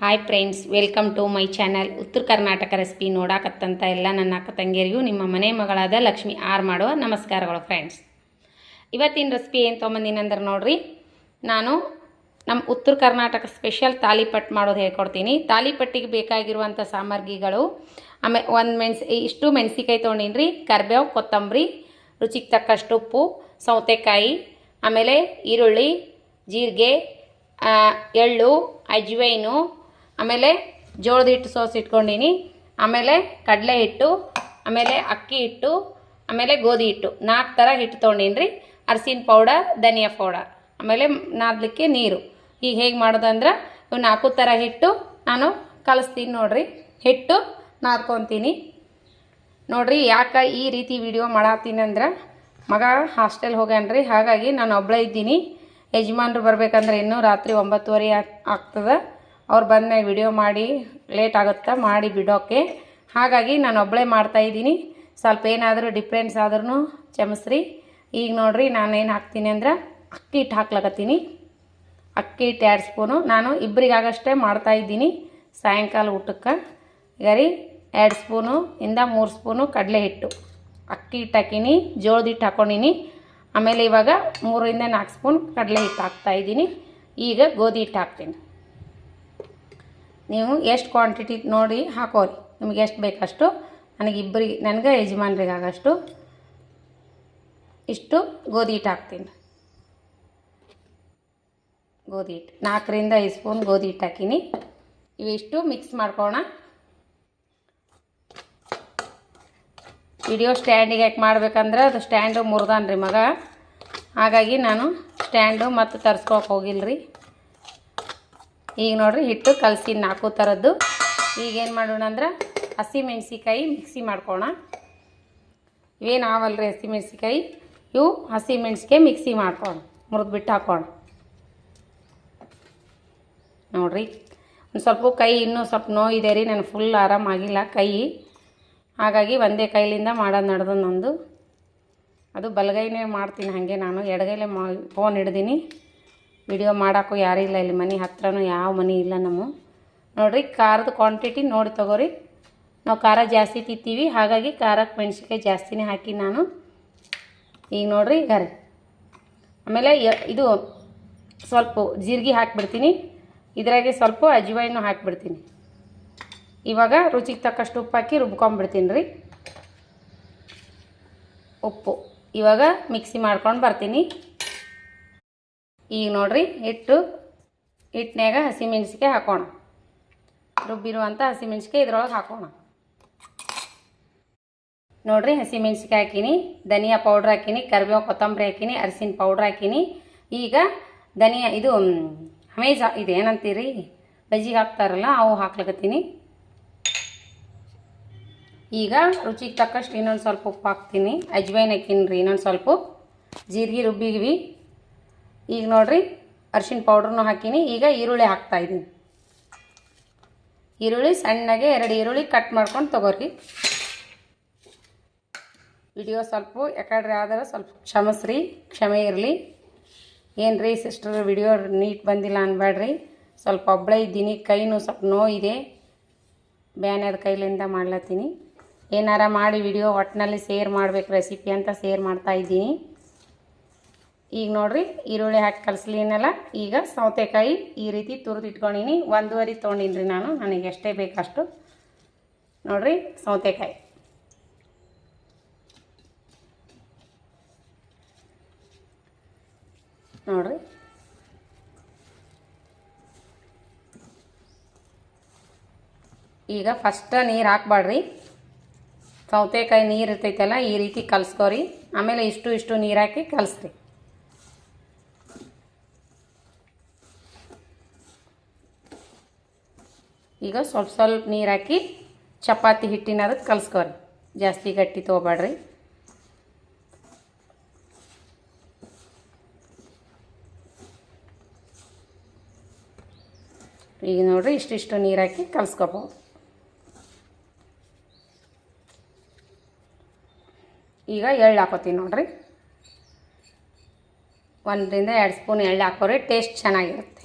Hi friends, welcome to my channel. Uttara Karnataka recipe ನೋಡಾಕತ್ತಂತ ಎಲ್ಲ ನನ್ನ ಅಕ್ಕ ತಂಗಿಯರಿಗೂ ನಿಮ್ಮ ಮನೆ ಮಗಳಾದ ಲಕ್ಷ್ಮಿ ಆರ್ ಮಾಡುವ ನಮಸ್ಕಾರಗಳು ಫ್ರೆಂಡ್ಸ್. ಇವತ್ತಿನ ರೆಸಿಪಿ ಏನು ತೊಗೊಂಬಂದಿನಂದ್ರೆ ನೋಡ್ರಿ, ನಾನು ನಮ್ಮ ಉತ್ತರ ಕರ್ನಾಟಕ ಸ್ಪೆಷಲ್ ತಾಲಿಪಟ್ಟು ಮಾಡೋದು ಹೇಳ್ಕೊಡ್ತೀನಿ. ತಾಲಿಪಟ್ಟಿಗೆ ಬೇಕಾಗಿರುವಂಥ ಸಾಮಗ್ರಿಗಳು ಇಷ್ಟು ಮೆಣಸಿಕಾಯಿ ತೊಗೊಂಡಿನಿ ರೀ, ಕರಿಬೇವು, ಕೊತ್ತಂಬರಿ, ರುಚಿಗೆ ತಕ್ಕಷ್ಟು ಉಪ್ಪು, ಸೌತೆಕಾಯಿ, ಆಮೇಲೆ ಈರುಳ್ಳಿ, ಜೀರಿಗೆ, ಎಳ್ಳು, ಅಜ್ವೈನು, ಆಮೇಲೆ ಜೋಳದ ಹಿಟ್ಟು ಸೋಸ್ ಇಟ್ಕೊಂಡಿನಿ, ಆಮೇಲೆ ಕಡಲೆ ಹಿಟ್ಟು, ಆಮೇಲೆ ಅಕ್ಕಿ ಹಿಟ್ಟು, ಆಮೇಲೆ ಗೋಧಿ ಹಿಟ್ಟು, 4 ಥರ ಹಿಟ್ಟು ತೊಗೊಂಡಿನಿ ರೀ. ಅರಿಶಿನ ಪೌಡರ್, ಧನಿಯಾ ಪೌಡರ್, ಆಮೇಲೆ ನಾದಲಿಕ್ಕೆ ನೀರು. ಈಗ ಹೇಗೆ ಮಾಡೋದಂದ್ರೆ ಇವು 4 ಥರ ಹಿಟ್ಟು ನಾನು ಕಲಿಸ್ತೀನಿ ನೋಡ್ರಿ. ಹಿಟ್ಟು ನಾದ್ಕೊತೀನಿ ನೋಡ್ರಿ. ಯಾಕೆ ಈ ರೀತಿ ವಿಡಿಯೋ ಮಾಡತ್ತೀನಿ ಅಂದ್ರೆ ಮಗ ಹಾಸ್ಟೆಲ್ ಹೋಗ್ಯಾನ್ರಿ, ಹಾಗಾಗಿ ನಾನು ಒಬ್ಬಳೇ ಇದ್ದೀನಿ. ಯಜಮಾನ್ರು ಬರ್ಬೇಕಂದ್ರೆ ಇನ್ನೂ ರಾತ್ರಿ 9:30 ಆಗ್ತದೆ. ಅವ್ರು ಬಂದಮೇಲೆ ವಿಡಿಯೋ ಮಾಡಿ ಲೇಟ್ ಆಗುತ್ತೆ ಮಾಡಿ ಬಿಡೋಕ್ಕೆ, ಹಾಗಾಗಿ ನಾನು ಒಬ್ಬಳೇ ಮಾಡ್ತಾಯಿದ್ದೀನಿ. ಸ್ವಲ್ಪ ಏನಾದರೂ ಡಿಫ್ರೆನ್ಸ್ ಆದ್ರೂ ಕ್ಷಮಿಸ್ರಿ. ಈಗ ನೋಡಿರಿ ನಾನೇನು ಹಾಕ್ತೀನಿ ಅಂದ್ರೆ ಅಕ್ಕಿ ಹಿಟ್ಟು ಹಾಕ್ಲಕತ್ತೀನಿ. ಅಕ್ಕಿ ಹಿಟ್ಟು 2 ಸ್ಪೂನು, ನಾನು ಇಬ್ಬರಿಗಾಗಷ್ಟೇ ಮಾಡ್ತಾಯಿದ್ದೀನಿ ಸಾಯಂಕಾಲ ಊಟಕ್ಕೆ. ಈಗ ರೀ 2 ಸ್ಪೂನು ಇಂದ 3 ಸ್ಪೂನು ಕಡಲೆ ಹಿಟ್ಟು, ಅಕ್ಕಿ ಹಿಟ್ಟು ಹಾಕೀನಿ, ಜೋಳದ ಹಿಟ್ಟು ಹಾಕ್ಕೊಂಡಿನಿ, ಆಮೇಲೆ ಇವಾಗ 3 ಇಂದ 4 ಸ್ಪೂನ್ ಕಡಲೆ ಹಿಟ್ಟು ಹಾಕ್ತಾಯಿದ್ದೀನಿ. ಈಗ ಗೋಧಿ ಹಿಟ್ಟು ಹಾಕ್ತೀನಿ. ನೀವು ಎಷ್ಟು ಕ್ವಾಂಟಿಟಿ ನೋಡಿ ಹಾಕೋರಿ, ನಿಮಗೆ ಎಷ್ಟು ಬೇಕಷ್ಟು. ನನಗೆ ಯಜಮಾನ್ರಿಗಾಗಷ್ಟು ಇಷ್ಟು ಗೋಧಿ ಹಿಟ್ಟು ಹಾಕ್ತೀನಿ. ಗೋಧಿ ಹಿಟ್ಟು 4 ರಿಂದ 5 ಸ್ಪೂನ್ ಗೋಧಿ ಹಿಟ್ಟು ಹಾಕೀನಿ. ಇವಿಷ್ಟು ಮಿಕ್ಸ್ ಮಾಡ್ಕೋಣ. ವಿಡಿಯೋ ಸ್ಟ್ಯಾಂಡಿಗೆ ಯಾಕೆ ಮಾಡ್ಬೇಕಂದ್ರೆ ಅದು ಸ್ಟ್ಯಾಂಡು ಮುರಿದಾನ್ರಿ ಮಗ, ಹಾಗಾಗಿ ನಾನು ಸ್ಟ್ಯಾಂಡು ಮತ್ತು ತರಿಸ್ಕೊಳಕ್ಕೆ ಹೋಗಿಲ್ಲ ರೀ. ಈಗ ನೋಡಿರಿ ಹಿಟ್ಟು ಕಲಸಿ 4 ಥರದ್ದು. ಈಗೇನು ಮಾಡೋಣ ಅಂದ್ರೆ ಹಸಿಮೆಣ್ಸಿಕಾಯಿ ಮಿಕ್ಸಿ ಮಾಡ್ಕೋಣ. ಇವೇನು ಆವಲ್ರಿ ಹಸಿಮೆಣ್ಸಿಕಾಯಿ, ಇವು ಹಸಿಮೆಣ್ಸಿಕಾಯಿ ಮಿಕ್ಸಿ ಮಾಡ್ಕೋಣ, ಮುರಿದ್ಬಿಟ್ಟು ಹಾಕೋಣ. ನೋಡಿರಿ ಒಂದು ಸ್ವಲ್ಪ ಕೈ ಇನ್ನೂ ಸ್ವಲ್ಪ ನೋವಿದೆ ರೀ, ನನಗೆ ಫುಲ್ ಆರಾಮಾಗಿಲ್ಲ ಕೈ, ಹಾಗಾಗಿ ಒಂದೇ ಕೈಲಿಂದ ಮಾಡೋದು ನಡೆದು ನಂದು. ಅದು ಬಲಗೈನೇ ಮಾಡ್ತೀನಿ ಹಾಗೆ, ನಾನು ಎಡಗೈಲೇ ಫೋನ್ ಹಿಡ್ದೀನಿ. ವಿಡಿಯೋ ಮಾಡೋಕ್ಕೂ ಯಾರೂ ಇಲ್ಲ ಇಲ್ಲಿ, ಮನೆ ಹತ್ರನೂ ಯಾವ ಮನೆ ಇಲ್ಲ ನಮ್ಮ. ನೋಡಿರಿ ಖಾರದ ಕ್ವಾಂಟಿಟಿ ನೋಡಿ ತೊಗೋರಿ. ನಾವು ಖಾರ ಜಾಸ್ತಿ ತಿಂತೀವಿ, ಹಾಗಾಗಿ ಖಾರಕ್ಕೆ ಮೆಣಸಿನ್ಕಾಯಿ ಜಾಸ್ತಿನೇ ಹಾಕಿ ನಾನು. ಈಗ ನೋಡಿರಿ ಈಗ ರೀ ಆಮೇಲೆ ಇದು ಸ್ವಲ್ಪ ಜೀರಿಗೆ ಹಾಕಿಬಿಡ್ತೀನಿ, ಇದ್ರಾಗೆ ಸ್ವಲ್ಪ ಅಜ್ವೈನು ಹಾಕಿಬಿಡ್ತೀನಿ. ಇವಾಗ ರುಚಿಗೆ ತಕ್ಕಷ್ಟು ಉಪ್ಪು ಹಾಕಿ ರುಬ್ಕೊಂಬಿಡ್ತೀನಿ ರೀ. ಉಪ್ಪು ಇವಾಗ ಮಿಕ್ಸಿ ಮಾಡ್ಕೊಂಡು ಬರ್ತೀನಿ. ಈಗ ನೋಡಿರಿ ಹಿಟ್ಟಿನಾಗ ಹಸಿಮೆಣ್ಸಿಕಾಯಿ ಹಾಕೋಣ, ರುಬ್ಬಿರುವಂಥ ಹಸಿಮೆಣ್ಸಿಕಾಯಿ ಇದ್ರೊಳಗೆ ಹಾಕೋಣ. ನೋಡಿರಿ ಹಸಿಮೆಣ್ಸಿಕಾಯಿ ಹಾಕೀನಿ, ಧನಿಯಾ ಪೌಡ್ರ್ ಹಾಕೀನಿ, ಕರಿಬೇವು ಕೊತ್ತಂಬರಿ ಹಾಕೀನಿ, ಅರಿಶಿನ ಪೌಡ್ರ್ ಹಾಕೀನಿ. ಈಗ ಧನಿಯಾ ಇದು ಇದು ಏನಂತೀರಿ ಬಜ್ಜಿಗೆ ಹಾಕ್ತಾರಲ್ಲ ಅವು ಹಾಕ್ಲಕತ್ತೀನಿ. ಈಗ ರುಚಿಗೆ ತಕ್ಕಷ್ಟು ಇನ್ನೊಂದು ಸ್ವಲ್ಪ ಉಪ್ಪು ಹಾಕ್ತೀನಿ, ಅಜ್ವೈನ್ ಹಾಕೀನಿ ರೀ ಇನ್ನೊಂದು ಸ್ವಲ್ಪ, ಜೀರಿಗೆ ರುಬ್ಬಿದ್ವಿ. ಈಗ ನೋಡಿರಿ ಅರಿಶಿನ ಪೌಡ್ರನ್ನೂ ಹಾಕೀನಿ. ಈಗ ಈರುಳ್ಳಿ ಹಾಕ್ತಾಯಿದ್ದೀನಿ. ಈರುಳ್ಳಿ ಸಣ್ಣಗೆ 2 ಈರುಳ್ಳಿ ಕಟ್ ಮಾಡ್ಕೊಂಡು ತೊಗೋರಿ. ವಿಡಿಯೋ ಸ್ವಲ್ಪ ಯಾಕಡ್ರೆ ಆದ್ರೆ ಸ್ವಲ್ಪ ಕ್ಷಮೆ ಇರಲಿ. ಏನು ರೀ ಸಿಸ್ಟರ್ ವಿಡಿಯೋ ನೀಟ್ ಬಂದಿಲ್ಲ ಅನ್ಬೇಡ್ರಿ, ಸ್ವಲ್ಪ ಒಬ್ಬಳೇ ಇದ್ದೀನಿ, ಕೈನೂ ಸ್ವಲ್ಪ ನೋವಿದೆ, ಬ್ಯಾನದ ಕೈಲಿಂದ ಮಾಡ್ಲತ್ತೀನಿ. ಏನಾರ ಮಾಡಿ ವಿಡಿಯೋ ಒಟ್ಟಿನಲ್ಲಿ ಶೇರ್ ಮಾಡಬೇಕು ರೆಸಿಪಿ ಅಂತ ಶೇರ್ ಮಾಡ್ತಾಯಿದ್ದೀನಿ. ಈಗ ನೋಡಿರಿ ಈರುಳ್ಳಿ ಹಾಕಿ ಕಲಸ್ಲಿನಲ್ಲ. ಈಗ ಸೌತೆಕಾಯಿ ಈ ರೀತಿ ತುರಿದಿಟ್ಕೊಂಡಿನಿ, 1.5 ತೊಗೊಂಡಿನಿ ರೀ ನಾನು, ನನಗೆ ಎಷ್ಟೇ ಬೇಕಷ್ಟು. ನೋಡಿರಿ ಸೌತೆಕಾಯಿ ನೋಡಿರಿ. ಈಗ ಫಸ್ಟ್ ನೀರು ಹಾಕ್ಬೇಡ್ರಿ, ಸೌತೆಕಾಯಿ ನೀರು ಇರ್ತೈತಲ್ಲ ಈ ರೀತಿ ಕಲಸ್ಕೋರಿ, ಆಮೇಲೆ ಇಷ್ಟು ನೀರು ಹಾಕಿ ಕಲಸ್ರಿ. ಈಗ ಸ್ವಲ್ಪ ನೀರು ಹಾಕಿ ಚಪಾತಿ ಹಿಟ್ಟಿನ ಅದಕ್ಕೆ ಕಲಸ್ಕೋರಿ, ಜಾಸ್ತಿ ಗಟ್ಟಿ ತೊಗೊಬೇಡ್ರಿ. ಈಗ ನೋಡಿರಿ ಇಷ್ಟು ನೀರು ಹಾಕಿ ಕಲಸ್ಕೋಬೋದು. ಈಗ ಎಳ್ಳು ಹಾಕೋತೀನಿ ನೋಡಿರಿ, 1 ರಿಂದ 2 ಸ್ಪೂನ್ ಎಳ್ಳು ಹಾಕೋರಿ, ಟೇಸ್ಟ್ ಚೆನ್ನಾಗಿರುತ್ತೆ.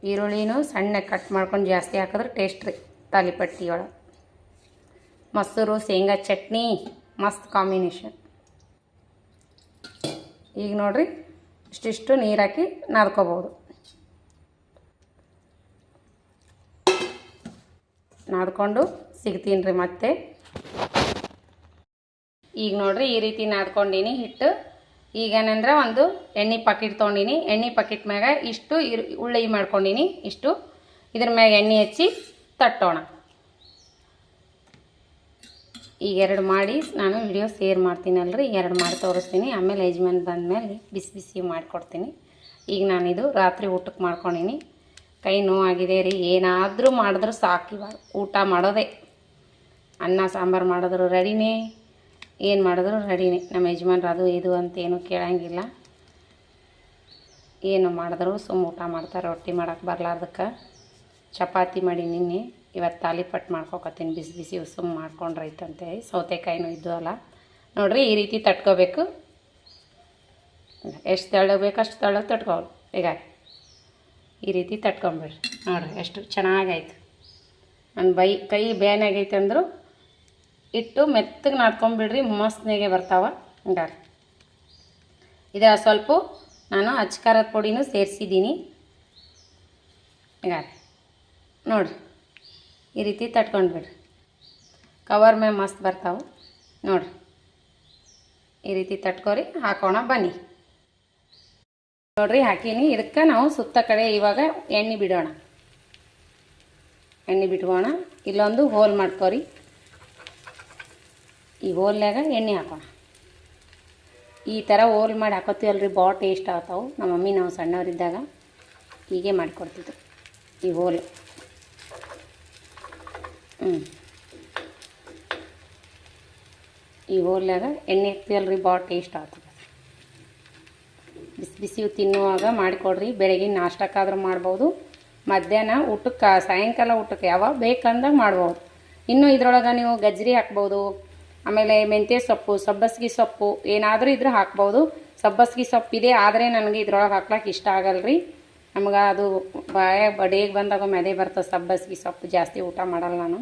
ಈರುಳ್ಳಿನೂ ಸಣ್ಣ ಕಟ್ ಮಾಡ್ಕೊಂಡು ಜಾಸ್ತಿ ಹಾಕಿದ್ರೆ ಟೇಸ್ಟ್ ರೀ ತಾಲಿಪಟ್ಟಿ ಒಳಗೆ. ಮೊಸರು ಶೇಂಗಾ ಚಟ್ನಿ ಮಸ್ತ್ ಕಾಂಬಿನೇಷನ್. ಈಗ ನೋಡಿರಿ ಇಷ್ಟಿಷ್ಟು ನೀರು ಹಾಕಿ ನಾದ್ಕೋಬೋದು. ನಾದ್ಕೊಂಡು ಸಿಗ್ತೀನಿ ರೀ ಮತ್ತೆ. ಈಗ ನೋಡಿರಿ ಈ ರೀತಿ ನಾದ್ಕೊಂಡೀನಿ ಹಿಟ್ಟು. ಈಗೇನಂದ್ರೆ ಒಂದು ಎಣ್ಣೆ ಪಾಕಿಟ್ ತೊಗೊಂಡಿನಿ. ಎಣ್ಣೆ ಪಾಕಿಟ್ ಮ್ಯಾಗ ಇಷ್ಟು ಉಳ್ಳಿ ಮಾಡ್ಕೊಂಡೀನಿ. ಇಷ್ಟು ಇದ್ರ ಮ್ಯಾಗ ಎಣ್ಣೆ ಹಚ್ಚಿ ತಟ್ಟೋಣ. ಈಗ 2 ಮಾಡಿ ನಾನು ವಿಡಿಯೋ ಶೇರ್ ಮಾಡ್ತೀನಲ್ರಿ, 2 ಮಾಡಿ ತೋರಿಸ್ತೀನಿ. ಆಮೇಲೆ ಯಜಮಾನ್ ಬಂದಮೇಲೆ ಬಿಸಿ ಬಿಸಿ ಮಾಡಿಕೊಡ್ತೀನಿ. ಈಗ ನಾನಿದು ರಾತ್ರಿ ಊಟಕ್ಕೆ ಮಾಡ್ಕೊಂಡೀನಿ. ಕೈ ನೋವಾಗಿದೆ ರೀ. ಏನಾದರೂ ಮಾಡಿದ್ರು ಸಾಕು, ಇವಾಗ ಊಟ ಮಾಡೋದೇ. ಅನ್ನ ಸಾಂಬಾರು ಮಾಡಿದ್ರು ರೆಡಿನೇ, ಏನು ಮಾಡಿದ್ರು ರೆಡಿನೇ. ನಮ್ಮ ಯಜಮಾನ್ರು ಅದು ಇದು ಅಂತ ಏನೂ ಕೇಳಂಗಿಲ್ಲ. ಏನು ಮಾಡಿದ್ರು ಸುಮ್ಮ ಊಟ ಮಾಡ್ತಾರೆ. ರೊಟ್ಟಿ ಮಾಡೋಕ್ಕೆ ಬರಲಾರ್ದಕ್ಕೆ ಚಪಾತಿ ಮಾಡಿ ನಿನ್ನೆ, ಇವತ್ತು ತಾಲಿಪಟ್ಟು ಮಾಡ್ಕೊಕತ್ತೀನಿ. ಬಿಸಿ ಬಿಸಿ ಸುಮ್ಮ ಮಾಡ್ಕೊಂಡ್ರೈತಂತೇಳಿ. ಸೌತೆಕಾಯಿನೂ ಇದ್ದು ಅಲ್ಲ ನೋಡಿರಿ. ಈ ರೀತಿ ತಟ್ಕೋಬೇಕು. ಎಷ್ಟು ತೆಳ್ಳಗೆ ಬೇಕು ಅಷ್ಟು ತೆಳ್ಳಗೆ ತಟ್ಕೊಳ್ಳಿ. ಈಗ ಈ ರೀತಿ ತಟ್ಕೊಂಬಿಡ್ರಿ. ನೋಡಿರಿ ಎಷ್ಟು ಚೆನ್ನಾಗೈತೆ. ನನ್ನ ಕೈ ಬೇನಾಗೈತೆ ಅಂದರು ಇಟ್ಟು ಮೆತ್ತಗೆ ನಾದ್ಕೊಂಬಿಡ್ರಿ, ಮಸ್ತ್ನಾಗೆ ಬರ್ತಾವೆ. ಹಿಂಗಾರಿ ಇದರ ಸ್ವಲ್ಪ ನಾನು ಅಚ್ಕಾರದ ಪುಡಿನೂ ಸೇರಿಸಿದ್ದೀನಿ. ಹಿಂಗಾರಿ ನೋಡಿರಿ ಈ ರೀತಿ ತಟ್ಕೊಂಡ್ಬಿಡ್ರಿ. ಕವರ್ ಮೇಲೆ ಮಸ್ತ್ ಬರ್ತಾವೆ ನೋಡಿರಿ. ಈ ರೀತಿ ತಟ್ಕೊರಿ. ಹಾಕೋಣ ಬನ್ನಿ. ನೋಡಿರಿ ಹಾಕೀನಿ. ಇದಕ್ಕೆ ನಾವು ಸುತ್ತ ಕಡೆ ಇವಾಗ ಎಣ್ಣೆ ಬಿಡೋಣ. ಎಣ್ಣೆ ಬಿಟ್ಕೋಣ. ಇಲ್ಲೊಂದು ಹೋಲ್ ಮಾಡ್ಕೊರಿ. ಈ ಹೋಲ್ನಾಗ ಎಣ್ಣೆ ಹಾಕೋಣ. ಈ ಥರ ಹೋಲ್ ಮಾಡಿ ಹಾಕೋತೀವಲ್ರಿ, ಭಾಳ ಟೇಸ್ಟ್ ಆಗ್ತಾವೆ. ನಮ್ಮ ಮಮ್ಮಿ ನಾವು ಸಣ್ಣವರಿದ್ದಾಗ ಹೀಗೆ ಮಾಡಿಕೊಡ್ತಿದ್ರು. ಈ ಹೋಲ್ ಈ ಹೋಲ್ನಾಗ ಎಣ್ಣೆ ಹಾಕ್ತೀವಲ್ರಿ, ಭಾಳ ಟೇಸ್ಟ್ ಆಗ್ತದೆ. ಬಿಸಿ ಬಿಸಿ ತಿನ್ನುವಾಗ ಮಾಡಿಕೊಡ್ರಿ. ಬೆಳಗ್ಗೆ ನಾಷ್ಟಕ್ಕಾದ್ರೂ ಮಾಡ್ಬೋದು, ಮಧ್ಯಾಹ್ನ ಊಟಕ್ಕೆ, ಸಾಯಂಕಾಲ ಊಟಕ್ಕೆ ಯಾವಾಗ ಬೇಕಂದಾಗ ಮಾಡ್ಬೋದು. ಇನ್ನು ಇದ್ರೊಳಗೆ ನೀವು ಗಜ್ಜರಿ ಹಾಕ್ಬೋದು, ಆಮೇಲೆ ಮೆಂತ್ಯ ಸೊಪ್ಪು, ಸಬ್ಬಸಿಗೆ ಸೊಪ್ಪು ಏನಾದರೂ ಇದ್ರೆ ಹಾಕ್ಬೋದು. ಸಬ್ಬಸಿಗೆ ಸೊಪ್ಪಿದೆ, ಆದರೆ ನನಗೆ ಇದ್ರೊಳಗೆ ಹಾಕ್ಲಿಕ್ಕೆ ಇಷ್ಟ ಆಗಲ್ರಿ. ನಮ್ಗೆ ಅದು ಬಡಿಗೆ ಬಂದಾಗ ಮೆದೆ ಬರ್ತದೆ. ಸಬ್ಬಸಿಗೆ ಸೊಪ್ಪು ಜಾಸ್ತಿ ಊಟ ಮಾಡಲ್ಲ ನಾನು,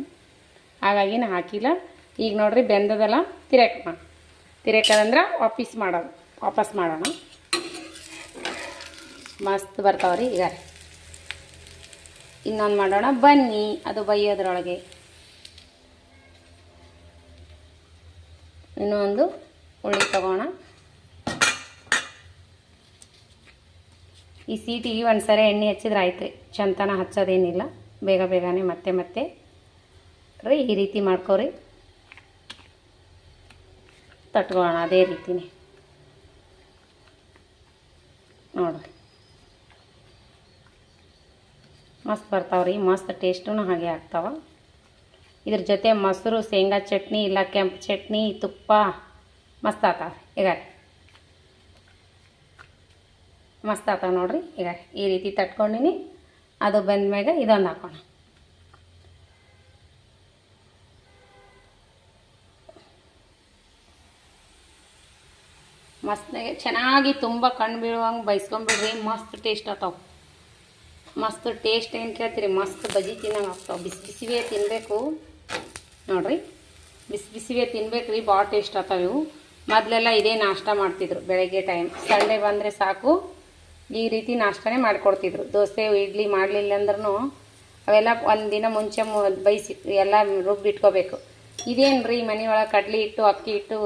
ಹಾಗಾಗಿ ನಾನು ಹಾಕಿಲ್ಲ. ಈಗ ನೋಡಿರಿ ಬೆಂದದಲ್ಲ, ತಿರೇಕದಂದ್ರೆ ವಾಪಸ್ ಮಾಡೋಣ. ಮಸ್ತ್ ಬರ್ತಾವ್ರಿ. ಈಗ ಇನ್ನೊಂದು ಮಾಡೋಣ ಬನ್ನಿ. ಅದು ಬೈಯೋದ್ರೊಳಗೆ ಇನ್ನೊಂದು ಉಳ್ಳಿ ತಗೋಣ. ಈ ಸೀಟಿಗೆ ಒಂದು ಸರಿ ಎಣ್ಣೆ ಹಚ್ಚಿದ್ರೆ ಆಯ್ತು. ಚಂತನ ಹಚ್ಚೋದೇನಿಲ್ಲ, ಬೇಗ ಬೇಗನೆ ಮತ್ತೆ ರೀ ಈ ರೀತಿ ಮಾಡ್ಕೊರಿ. ತಟ್ಕೊಳ್ಳೋಣ ಅದೇ ರೀತಿನೇ ನೋಡಿರಿ. ಮಸ್ತ್ ಬರ್ತಾವ್ರಿ, ಮಸ್ತ್ ಟೇಸ್ಟೂ ಹಾಗೆ ಆಗ್ತಾವ. ಇದ್ರ ಜೊತೆ ಮೊಸರು, ಶೇಂಗಾ ಚಟ್ನಿ ಇಲ್ಲ ಕೆಂಪು ಚಟ್ನಿ, ತುಪ್ಪ ಮಸ್ತ್ ಆಗ್ತಾವೆ. ಈಗ ಮಸ್ತ್ ಆಗ್ತಾವೆ ನೋಡಿರಿ. ಈಗ ಈ ರೀತಿ ತಟ್ಕೊಂಡಿನಿ. ಅದು ಬಂದ್ಮ್ಯಾಗ ಇದೊಂದು ಹಾಕೋಣ. ಮಸ್ತ್ನಾಗೆ ಚೆನ್ನಾಗಿ ತುಂಬ ಕಣ್ಣು ಬೀಳುವಂಗೆ ಬೈಸ್ಕೊಂಬಿಡ್ರಿ. ಮಸ್ತ್ ಟೇಸ್ಟ್ ಆಗ್ತಾವೆ. ಮಸ್ತ್ ಟೇಸ್ಟ್ ಏನು ಕೇಳ್ತೀರಿ, ಮಸ್ತ್ ಬಜ್ಜಿ ತಿನ್ನಂಗೆ ಆಗ್ತಾವೆ. ಬಿಸಿ ಬಿಸಿವೇ ತಿನ್ನಬೇಕು ನೋಡಿರಿ. ಬಿಸಿ ಬಿಸಿವೇ ತಿನ್ಬೇಕು ರೀ, ಭಾಳ ಟೇಸ್ಟ್ ಆಗ್ತಾವೆ ಇವು. ಮೊದಲೆಲ್ಲ ಇದೇ ನಾಷ್ಟ ಮಾಡ್ತಿದ್ರು ಬೆಳಗ್ಗೆ ಟೈಮ್. ಸಂಡೇ ಬಂದರೆ ಸಾಕು ಈ ರೀತಿ ನಾಷ್ಟನೇ ಮಾಡಿಕೊಡ್ತಿದ್ರು. ದೋಸೆ ಇಡ್ಲಿ ಮಾಡಲಿಲ್ಲ ಅಂದ್ರೂ ಅವೆಲ್ಲ ಒಂದು ದಿನ ಮುಂಚೆ ಬೈಸಿ ಎಲ್ಲ ರುಬ್ಬಿಟ್ಕೋಬೇಕು. ಇದೇನು ರೀ ಮನೆಯೊಳಗೆ ಕಡ್ಲಿ ಹಿಟ್ಟು, ಅಕ್ಕಿ ಹಿಟ್ಟು,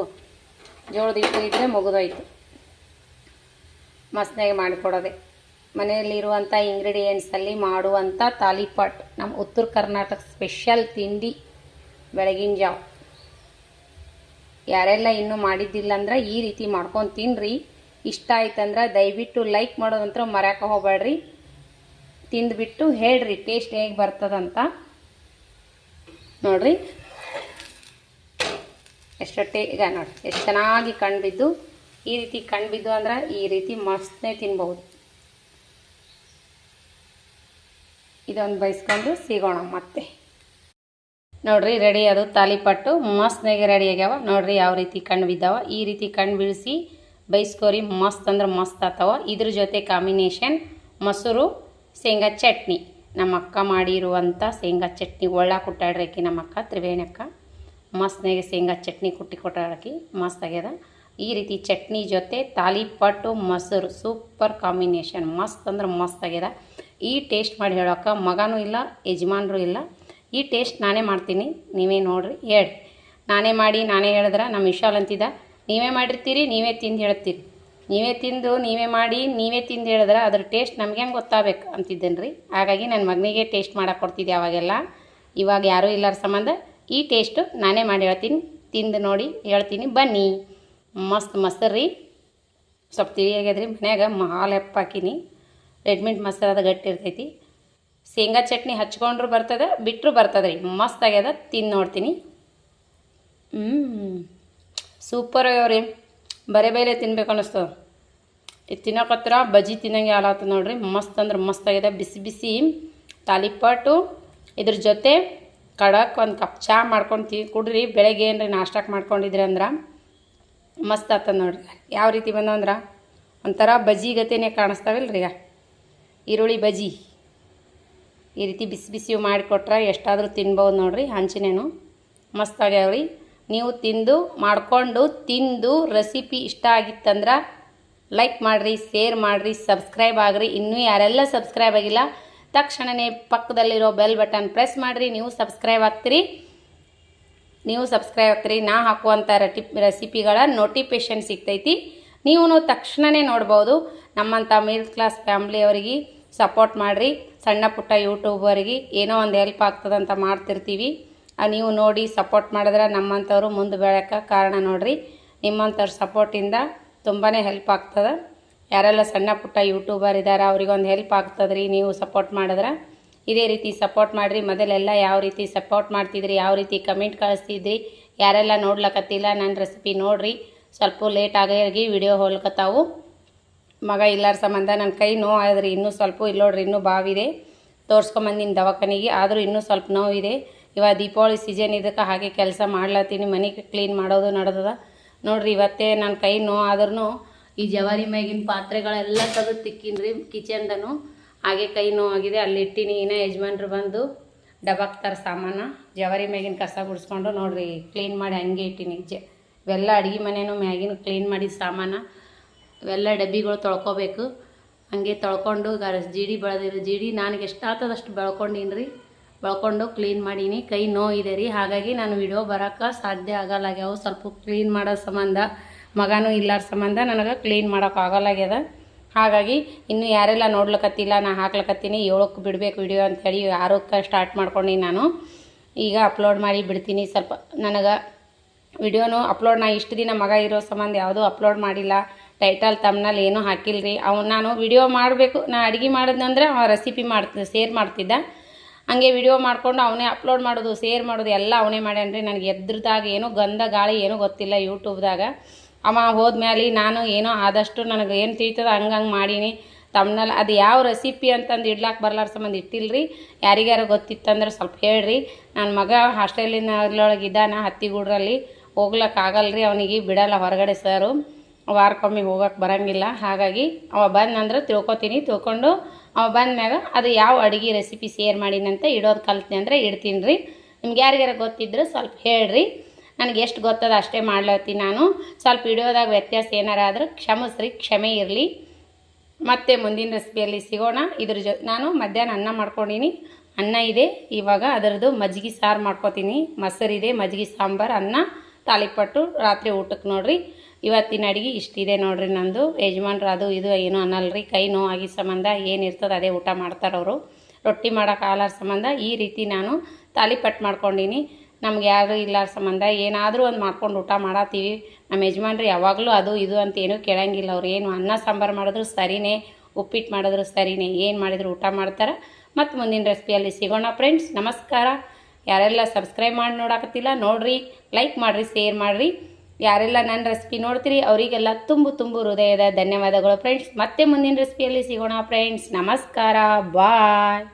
ಜೋಳದ ಹಿಟ್ಟು ಇದ್ದರೆ ಮುಗಿದೋಯ್ತು. ಮಸ್ತ್ನಾಗೆ ಮಾಡಿಕೊಡೋದೆ. ಮನೆಯಲ್ಲಿರುವಂಥ ಇಂಗ್ರೀಡಿಯೆಂಟ್ಸಲ್ಲಿ ಮಾಡುವಂಥ ತಾಲಿಪಟ್ ನಮ್ಮ ಉತ್ತರ ಕರ್ನಾಟಕ ಸ್ಪೆಷಲ್ ತಿಂಡಿ ಬೆಳಗಿನ ಜಾವ. ಯಾರೆಲ್ಲ ಇನ್ನೂ ಮಾಡಿದ್ದಿಲ್ಲ ಅಂದ್ರೆ ಈ ರೀತಿ ಮಾಡ್ಕೊಂಡು ತಿನ್ನಿರಿ. ಇಷ್ಟ ಆಯ್ತಂದ್ರೆ ದಯವಿಟ್ಟು ಲೈಕ್ ಮಾಡೋದಂತ್ರ ಮರ್ಯಾಕೆ ಹೋಗ್ಬೇಡ್ರಿ. ತಿಂದುಬಿಟ್ಟು ಹೇಳ್ರಿ ಟೇಸ್ಟ್ ಹೇಗೆ ಬರ್ತದಂತ. ನೋಡಿರಿ ಈಗ ನೋಡಿರಿ ಎಷ್ಟು ಚೆನ್ನಾಗಿ ಕಣ್ಬಿದ್ದು. ಈ ರೀತಿ ಕಣ್ಬಿದ್ದು ಅಂದ್ರೆ ಈ ರೀತಿ ಮಸ್ತೇ ತಿನ್ಬಹುದು. ಇದೊಂದು ಬೈಸ್ಕೊಂಡು ಸಿಗೋಣ ಮತ್ತೆ. ನೋಡಿರಿ ರೆಡಿ ಅದು ತಾಲಿಪಟ್ಟು ಮಸ್ತ್ನಾಗೆ ರೆಡಿ ಆಗ್ಯಾವ. ನೋಡಿರಿ ಯಾವ ರೀತಿ ಕಣ್ಣು ಬಿದ್ದಾವ. ಈ ರೀತಿ ಕಣ್ಣು ಬೀಳಿಸಿ ಬೈಸ್ಕೋರಿ. ಮಸ್ತ್ ಅಂದ್ರೆ ಮಸ್ತ್ ಆಗ್ತಾವ. ಇದ್ರ ಜೊತೆ ಕಾಂಬಿನೇಷನ್ ಮೊಸರು, ಶೇಂಗಾ ಚಟ್ನಿ. ನಮ್ಮ ಅಕ್ಕ ಮಾಡಿರುವಂಥ ಶೇಂಗಾ ಚಟ್ನಿ ಒಳ್ಳ ಕುಟ್ಟಾಡ್ರಕಿ ನಮ್ಮ ಅಕ್ಕ ತ್ರಿವೇಣಿ ಅಕ್ಕ ಮಸ್ತ್ನಾಗೆ ಶೇಂಗಾ ಚಟ್ನಿ ಕುಟ್ಟಿ ಕೊಟ್ಟಾಡಕಿ ಮಸ್ತ್ ಆಗ್ಯದ. ಈ ರೀತಿ ಚಟ್ನಿ ಜೊತೆ ತಾಲಿಪಟ್ಟು ಮೊಸರು ಸೂಪರ್ ಕಾಂಬಿನೇಷನ್, ಮಸ್ತ್ ಅಂದ್ರೆ ಮಸ್ತ್ ಆಗ್ಯದ. ಈ ಟೇಸ್ಟ್ ಮಾಡಿ ಹೇಳೋಕೆ ಮಗನೂ ಇಲ್ಲ ಯಜಮಾನ್ರು ಇಲ್ಲ. ಈ ಟೇಸ್ಟ್ ನಾನೇ ಮಾಡ್ತೀನಿ, ನೀವೇ ನೋಡಿರಿ ಹೇಳ್ರಿ. ನಾನೇ ಮಾಡಿ ನಾನೇ ಹೇಳಿದ್ರೆ ನಮ್ಮ ವಿಶಾಲ್ ಅಂತಿದ್ದ, ನೀವೇ ಮಾಡಿರ್ತೀರಿ ನೀವೇ ತಿಂದು ಹೇಳ್ತೀರಿ, ನೀವೇ ತಿಂದು ನೀವೇ ಮಾಡಿ ನೀವೇ ತಿಂದು ಹೇಳಿದ್ರೆ ಅದ್ರ ಟೇಸ್ಟ್ ನಮ್ಗೆ ಹೆಂಗೆ ಗೊತ್ತಾಗಬೇಕು ಅಂತಿದ್ದೇನೆ ರೀ. ಹಾಗಾಗಿ ನನ್ನ ಮಗನಿಗೆ ಟೇಸ್ಟ್ ಮಾಡಕ್ಕೆ ಕೊಡ್ತಿದ್ದೆ ಅವಾಗೆಲ್ಲ. ಇವಾಗ ಯಾರೂ ಇಲ್ಲರ ಸಂಬಂಧ ಈ ಟೇಸ್ಟು ನಾನೇ ಮಾಡಿ ಹೇಳ್ತೀನಿ, ತಿಂದು ನೋಡಿ ಹೇಳ್ತೀನಿ ಬನ್ನಿ. ಮಸ್ತ್ ಮೊಸರು ರೀ, ಸ್ವಲ್ಪ ತಿಳಿಯಾಗ್ಯದ್ರಿ. ಮನ್ಯಾಗ ಹಾಲು ಹೆಪ್ಪ ಹಾಕಿನಿ, ರೆಡ್ಮಿಂಟ್ ಮೊಸರು ಅದು ಗಟ್ಟಿ ಇರ್ತೈತಿ. ಶೇಂಗಾ ಚಟ್ನಿ ಹಚ್ಕೊಂಡ್ರು ಬರ್ತದೆ, ಬಿಟ್ಟರು ಬರ್ತದೆ ರೀ. ಮಸ್ತ್ ಆಗ್ಯದ, ತಿಂದು ನೋಡ್ತೀನಿ. ಸೂಪರ್ ಆಗ್ಯಾವ್ರಿ, ಬರೇ ಬೇರೆ ತಿನ್ಬೇಕು ಅನ್ನಿಸ್ತದೆ. ಇದು ತಿನ್ನೋಕತ್ರ ಬಜ್ಜಿ ತಿನ್ನಂಗೆ ಹಾಲಾಗ್ತದೆ ನೋಡ್ರಿ. ಮಸ್ತ್ ಅಂದ್ರೆ ಮಸ್ತ್ ಆಗಿದೆ. ಬಿಸಿ ಬಿಸಿ ತಾಲಿಪಟ್ಟು ಇದ್ರ ಜೊತೆ ಕಡಕ್ ಒಂದು ಕಪ್ ಚಹಾ ಮಾಡ್ಕೊಂಡು ಕುಡ್ರಿ. ಬೆಳಗ್ಗೆ ಏನ್ರಿ ನಾಷ್ಟಕ್ಕೆ ಮಾಡ್ಕೊಂಡಿದ್ರಿ ಅಂದ್ರೆ ಮಸ್ತ್ ಆಗ್ತದೆ ನೋಡ್ರಿ. ಯಾವ ರೀತಿ ಬಂದವಂದ್ರೆ ಒಂಥರ ಬಜ್ಜಿ ಗತೆನೇ ಕಾಣಿಸ್ತಾವಿಲ್ಲ ರೀ. ಈಗ ಈರುಳ್ಳಿ ಬಜ್ಜಿ ಈ ರೀತಿ ಬಿಸಿ ಬಿಸಿ ಮಾಡಿಕೊಟ್ರೆ ಎಷ್ಟಾದರೂ ತಿನ್ಬೋದು ನೋಡ್ರಿ. ಹಂಚಿನೇನು ಮಸ್ತ್ ಆಗ್ಯಾವ್ರಿ. ನೀವು ಮಾಡಿಕೊಂಡು ತಿಂದು ರೆಸಿಪಿ ಇಷ್ಟ ಆಗಿತ್ತಂದ್ರೆ ಲೈಕ್ ಮಾಡಿರಿ, ಶೇರ್ ಮಾಡಿರಿ, ಸಬ್ಸ್ಕ್ರೈಬ್ ಆಗಿರಿ. ಇನ್ನೂ ಯಾರೆಲ್ಲ ಸಬ್ಸ್ಕ್ರೈಬ್ ಆಗಿಲ್ಲ ತಕ್ಷಣವೇ ಪಕ್ಕದಲ್ಲಿರೋ ಬೆಲ್ ಬಟನ್ ಪ್ರೆಸ್ ಮಾಡಿರಿ. ನೀವು ಸಬ್ಸ್ಕ್ರೈಬ್ ಆಗ್ತೀರಿ. ನಾ ಹಾಕುವಂಥ ರೆಸಿಪಿಗಳ ನೋಟಿಫಿಕೇಷನ್ ಸಿಗ್ತೈತಿ. ನೀವು ತಕ್ಷಣವೇ ನೋಡ್ಬೋದು. ನಮ್ಮಂಥ ಮಿಡ್ಲ್ ಕ್ಲಾಸ್ ಫ್ಯಾಮ್ಲಿಯವರಿಗೆ ಸಪೋರ್ಟ್ ಮಾಡಿರಿ. ಸಣ್ಣ ಪುಟ್ಟ ಯೂಟ್ಯೂಬರಿಗೆ ಏನೋ ಒಂದು ಹೆಲ್ಪ್ ಆಗ್ತದಂತ ಮಾಡ್ತಿರ್ತೀವಿ. ನೀವು ನೋಡಿ ಸಪೋರ್ಟ್ ಮಾಡಿದ್ರೆ ನಮ್ಮಂಥವ್ರು ಮುಂದೆ ಬೆಳೆಯೋಕ್ಕೆ ಕಾರಣ ನೋಡಿರಿ. ನಿಮ್ಮಂಥವ್ರ ಸಪೋರ್ಟಿಂದ ತುಂಬಾ ಹೆಲ್ಪ್ ಆಗ್ತದೆ. ಯಾರೆಲ್ಲ ಸಣ್ಣ ಪುಟ್ಟ ಯೂಟ್ಯೂಬರ್ ಇದ್ದಾರೆ ಅವ್ರಿಗೊಂದು ಹೆಲ್ಪ್ ಆಗ್ತದೆ ರೀ ನೀವು ಸಪೋರ್ಟ್ ಮಾಡಿದ್ರೆ. ಇದೇ ರೀತಿ ಸಪೋರ್ಟ್ ಮಾಡಿರಿ. ಮೊದಲೆಲ್ಲ ಯಾವ ರೀತಿ ಸಪೋರ್ಟ್ ಮಾಡ್ತಿದ್ರಿ, ಯಾವ ರೀತಿ ಕಮೆಂಟ್ ಕಳಿಸ್ತಿದ್ರಿ, ಯಾರೆಲ್ಲ ನೋಡ್ಲಕತ್ತಿಲ್ಲ ನನ್ನ ರೆಸಿಪಿ ನೋಡಿರಿ. ಸ್ವಲ್ಪ ಲೇಟ್ ಆಗಿ ವಿಡಿಯೋ ಹೋಗ್ಲಕತ್ತಾವು. ಮಗ ಇಲ್ಲಾರ ಸಂಬಂಧ ನನ್ನ ಕೈ ನೋವು ಆದ್ರಿ. ಇನ್ನೂ ಸ್ವಲ್ಪ ಇಲ್ಲಿ ನೋಡ್ರಿ, ಇನ್ನೂ ಬಾವಿದೆ. ತೋರಿಸ್ಕೊಂಬಂದಿನಿ ದವಾಖಾನೆಗೆ, ಆದರೂ ಇನ್ನೂ ಸ್ವಲ್ಪ ನೋವಿದೆ. ಇವಾಗ ದೀಪಾವಳಿ ಸೀಸನ್ ಇದಕ್ಕೆ ಹಾಗೆ ಕೆಲಸ ಮಾಡ್ಲತ್ತೀನಿ. ಮನೆ ಕ್ಲೀನ್ ಮಾಡೋದು ನಡೆದದ ನೋಡ್ರಿ. ಇವತ್ತೇ ನನ್ನ ಕೈ ನೋವು ಆದ್ರೂ ಈ ಜವಾರಿ ಮ್ಯಾಗಿನ ಪಾತ್ರೆಗಳೆಲ್ಲ ತೆಗೆದು ತಿಕ್ಕಿನ್ರಿ ಕಿಚನ್ದನು. ಹಾಗೆ ಕೈ ನೋವಾಗಿದೆ, ಅಲ್ಲಿ ಇಟ್ಟಿನಿ. ಇನ್ನೂ ಯಜಮಾನ್ರು ಬಂದು ಡಬಾಕ್ತಾರೆ ಸಾಮಾನು. ಜವಾರಿ ಮ್ಯಾಗಿನ ಕಸ ಗುಡಿಸ್ಕೊಂಡು ನೋಡ್ರಿ ಕ್ಲೀನ್ ಮಾಡಿ ಹಂಗೆ ಇಟ್ಟಿನಿ. ಇವೆಲ್ಲ ಅಡುಗೆ ಮನೇನು ಮ್ಯಾಗಿನ ಕ್ಲೀನ್ ಮಾಡಿ ಸಾಮಾನು ಇವೆಲ್ಲ ಡಬ್ಬಿಗಳು ತೊಳ್ಕೊಬೇಕು. ಹಂಗೆ ತೊಳ್ಕೊಂಡು ಜೀಡಿ ಬೆಳೆದಿರೋ ಜೀಡಿ ನನಗೆ ಎಷ್ಟು ಆಗ್ತದಷ್ಟು ಬೆಳ್ಕೊಂಡಿನಿ. ಬೆಳ್ಕೊಂಡು ಕ್ಲೀನ್ ಮಾಡೀನಿ. ಕೈ ನೋವಿದೆ ರೀ, ಹಾಗಾಗಿ ನಾನು ವಿಡಿಯೋ ಬರೋಕ್ಕೆ ಸಾಧ್ಯ ಆಗಲ್ಲಾಗ್ಯಾವ. ಸ್ವಲ್ಪ ಕ್ಲೀನ್ ಮಾಡೋ ಸಂಬಂಧ, ಮಗನೂ ಇಲ್ಲಾರ ಸಂಬಂಧ ನನಗೆ ಕ್ಲೀನ್ ಮಾಡೋಕೆ ಆಗಲ್ಲಾಗ್ಯದ. ಹಾಗಾಗಿ ಇನ್ನೂ ಯಾರೆಲ್ಲ ನೋಡ್ಲಕತ್ತಿಲ್ಲ, ನಾನು ಹಾಕ್ಲಕತ್ತೀನಿ. 7ಕ್ಕೆ ಬಿಡಬೇಕು ವಿಡಿಯೋ ಅಂಥೇಳಿ 6ಕ್ಕೆ ಸ್ಟಾರ್ಟ್ ಮಾಡ್ಕೊಂಡು ನಾನು ಈಗ ಅಪ್ಲೋಡ್ ಮಾಡಿ ಬಿಡ್ತೀನಿ. ಸ್ವಲ್ಪ ನನಗೆ ವಿಡಿಯೋನು ಅಪ್ಲೋಡ್ ಇಷ್ಟು ದಿನ ಮಗ ಇರೋ ಸಂಬಂಧ ಯಾವುದೂ ಅಪ್ಲೋಡ್ ಮಾಡಿಲ್ಲ. ಟೈಟಲ್ ತಮ್ನಲ್ಲಿ ಏನೂ ಹಾಕಿಲ್ಲ ರೀ. ನಾನು ವಿಡಿಯೋ ಮಾಡಬೇಕು, ನಾನು ಅಡುಗೆ ಮಾಡಿದ್ನಂದ್ರೆ ರೆಸಿಪಿ ಶೇರ್ ಮಾಡ್ತಿದ್ದ. ಹಂಗೆ ವಿಡಿಯೋ ಮಾಡ್ಕೊಂಡು ಅವನೇ ಅಪ್ಲೋಡ್ ಮಾಡೋದು, ಶೇರ್ ಮಾಡೋದು ಎಲ್ಲ ಅವನೇ ಮಾಡ್ಯಾನ್ರಿ. ನನಗೆ ಎದ್ರದಾಗ ಏನೋ ಗಂಧ ಗಾಳಿ ಏನೂ ಗೊತ್ತಿಲ್ಲ ಯೂಟ್ಯೂಬ್ದಾಗ. ಅವ ಹೋದ್ಮೇಲೆ ನಾನು ಏನೋ ಆದಷ್ಟು ನನಗೆ ಏನು ತಿಳಿತದ ಹಂಗೆ ಮಾಡೀನಿ. ತಮ್ಮನಲ್ಲಿ ಅದು ಯಾವ ರೆಸಿಪಿ ಅಂತಂದು ಇಡ್ಲಾಕೆ ಬರ್ಲಾರ ಸಂಬಂಧ ಇಟ್ಟಿಲ್ರಿ. ಯಾರಿಗಾರ ಗೊತ್ತಿತ್ತಂದ್ರೆ ಸ್ವಲ್ಪ ಹೇಳ್ರಿ. ನನ್ನ ಮಗ ಹಾಸ್ಟೆಲಿನೊಳಗಿದ್ದಾನ ಹತ್ತಿಗೂಡ್ರಲ್ಲಿ, ಹೋಗ್ಲಕ್ಕೆ ಆಗಲ್ರಿ. ಅವನಿಗೆ ಬಿಡಲ್ಲ ಹೊರಗಡೆ ಸರು, ವಾರಕ್ಕೊಮ್ಮೆ ಹೋಗೋಕೆ ಬರೋಂಗಿಲ್ಲ. ಹಾಗಾಗಿ ಅವ ಬಂದಂದ್ರೆ ತಿಳ್ಕೊಂಡು ಅವ ಬಂದ್ಮ್ಯಾಗ ಅದು ಯಾವ ಅಡುಗೆ ರೆಸಿಪಿ ಶೇರ್ ಮಾಡೀನಂತ ಇಡೋದು ಕಲ್ತೀನಿ ಅಂದರೆ ಇಡ್ತೀನಿ ರೀ. ನಿಮ್ಗೆ ಯಾರಿಗಾರ ಗೊತ್ತಿದ್ರೆ ಸ್ವಲ್ಪ ಹೇಳ್ರಿ. ನನಗೆ ಎಷ್ಟು ಗೊತ್ತದ ಅಷ್ಟೇ ಮಾಡ್ಲತ್ತೀನಿ ನಾನು. ಸ್ವಲ್ಪ ವಿಡಿಯೋದಾಗ ವ್ಯತ್ಯಾಸ ಏನಾರ ಆದ್ರೆ ಕ್ಷಮಿಸ್ರಿ, ಕ್ಷಮೆ ಇರಲಿ. ಮತ್ತೆ ಮುಂದಿನ ರೆಸಿಪಿಯಲ್ಲಿ ಸಿಗೋಣ. ನಾನು ಮಧ್ಯಾಹ್ನ ಅನ್ನ ಮಾಡ್ಕೊಂಡೀನಿ, ಅನ್ನ ಇದೆ. ಇವಾಗ ಅದರದ್ದು ಮಜ್ಜಿಗೆ ಸಾರು ಮಾಡ್ಕೊತೀನಿ. ಮೊಸರಿದೆ, ಮಜ್ಜಿಗೆ ಸಾಂಬಾರು, ಅನ್ನ, ತಾಲಿಪಟ್ಟು ರಾತ್ರಿ ಊಟಕ್ಕೆ ನೋಡ್ರಿ. ಇವತ್ತಿನ ಅಡುಗೆ ಇಷ್ಟಿದೆ ನೋಡ್ರಿ. ನಂದು ಯಜಮಾನ್ರು ಅದು ಇದು ಏನೂ ಅನ್ನಲ್ರಿ. ಕೈ ನೋವಾಗಿ ಸಂಬಂಧ ಏನಿರ್ತದೆ ಅದೇ ಊಟ ಮಾಡ್ತಾರವರು. ರೊಟ್ಟಿ ಮಾಡೋಕೆ ಆಗಲಾರ ಸಂಬಂಧ ಈ ರೀತಿ ನಾನು ತಾಲಿಪಟ್ಟು ಮಾಡ್ಕೊಂಡೀನಿ. ನಮ್ಗೆ ಯಾರು ಇಲ್ಲಾರ ಸಂಬಂಧ ಏನಾದರೂ ಒಂದು ಮಾಡ್ಕೊಂಡು ಊಟ ಮಾಡತ್ತೀವಿ. ನಮ್ಮ ಯಜಮಾನ್ರು ಯಾವಾಗಲೂ ಅದು ಇದು ಅಂತ ಏನೂ ಕೇಳಂಗಿಲ್ಲ. ಅವ್ರು ಏನು ಅನ್ನ ಸಾಂಬಾರು ಮಾಡಿದ್ರು ಸರಿನೇ, ಉಪ್ಪಿಟ್ಟು ಮಾಡಿದ್ರು ಸರಿನೇ, ಏನು ಮಾಡಿದ್ರು ಊಟ ಮಾಡ್ತಾರೆ. ಮತ್ತು ಮುಂದಿನ ರೆಸಿಪಿಯಲ್ಲಿ ಸಿಗೋಣ ಫ್ರೆಂಡ್ಸ್. ನಮಸ್ಕಾರ. ಯಾರೆಲ್ಲ ಸಬ್ಸ್ಕ್ರೈಬ್ ಮಾಡಿ ನೋಡಕತ್ತಿಲ್ಲ ನೋಡಿರಿ, ಲೈಕ್ ಮಾಡಿರಿ, ಶೇರ್ ಮಾಡಿರಿ. ಯಾರೆಲ್ಲ ನನ್ನ ರೆಸಿಪಿ ನೋಡ್ತೀರಿ ಅವರಿಗೆಲ್ಲ ತುಂಬು ಹೃದಯದ ಧನ್ಯವಾದಗಳು ಫ್ರೆಂಡ್ಸ್. ಮತ್ತೆ ಮುಂದಿನ ರೆಸಿಪಿಯಲ್ಲಿ ಸಿಗೋಣ ಫ್ರೆಂಡ್ಸ್. ನಮಸ್ಕಾರ, ಬಾಯ್.